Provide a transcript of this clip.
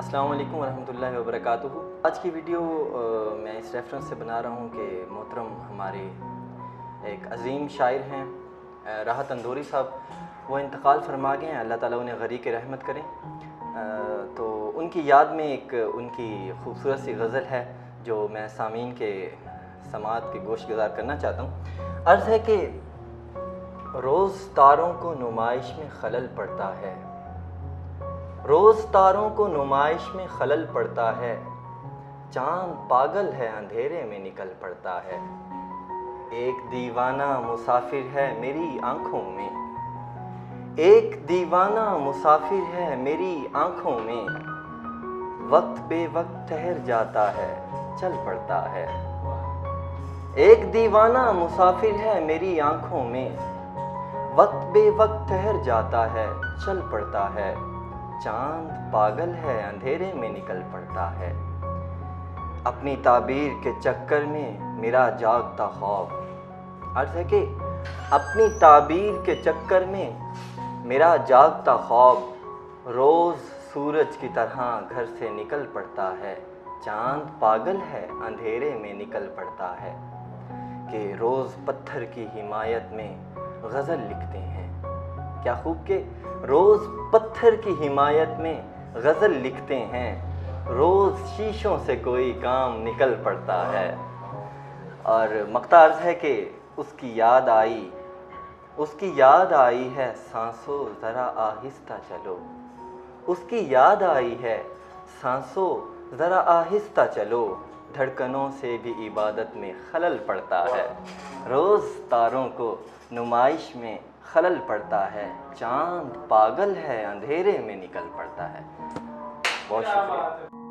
السلام علیکم ورحمۃ اللہ وبرکاتہ۔ آج کی ویڈیو میں اس ریفرنس سے بنا رہا ہوں کہ محترم ہمارے ایک عظیم شاعر ہیں راحت اندوری صاحب، وہ انتقال فرما گئے ہیں، اللہ تعالیٰ انہیں غریق رحمت کریں۔ تو ان کی یاد میں ایک ان کی خوبصورت سی غزل ہے جو میں سامعین کے سماعت کے گوش گزار کرنا چاہتا ہوں۔ عرض ہے کہ روز تاروں کو نمائش میں خلل پڑتا ہے، روز تاروں کو نمائش میں خلل پڑتا ہے، چاند پاگل ہے اندھیرے میں نکل پڑتا ہے۔ ایک دیوانہ مسافر ہے میری آنکھوں میں، ایک دیوانہ مسافر ہے میری آنکھوں میں، وقت بے وقت ٹھہر جاتا ہے چل پڑتا ہے۔ ایک دیوانہ مسافر ہے میری آنکھوں میں، وقت بے وقت ٹھہر جاتا ہے چل پڑتا ہے، چاند پاگل ہے اندھیرے میں نکل پڑتا ہے۔ اپنی تعبیر کے چکر میں میرا جاگتا خواب، عرض ہے کہ اپنی تعبیر کے چکر میں میرا جاگتا خواب روز سورج کی طرح گھر سے نکل پڑتا ہے، چاند پاگل ہے اندھیرے میں نکل پڑتا ہے۔ کہ روز پتھر کی حمایت میں غزل لکھتے ہیں، کیا خوب کہ روز پتھر کی حمایت میں غزل لکھتے ہیں، روز شیشوں سے کوئی کام نکل پڑتا ہے۔ اور مقطع عرض ہے کہ اس کی یاد آئی ہے سانسو ذرا آہستہ چلو، اس کی یاد آئی ہے سانسو ذرا آہستہ چلو، دھڑکنوں سے بھی عبادت میں خلل پڑتا ہے۔ روز تاروں کو نمائش میں خلل پڑتا ہے، چاند پاگل ہے اندھیرے میں نکل پڑتا ہے۔ بہت شکریہ۔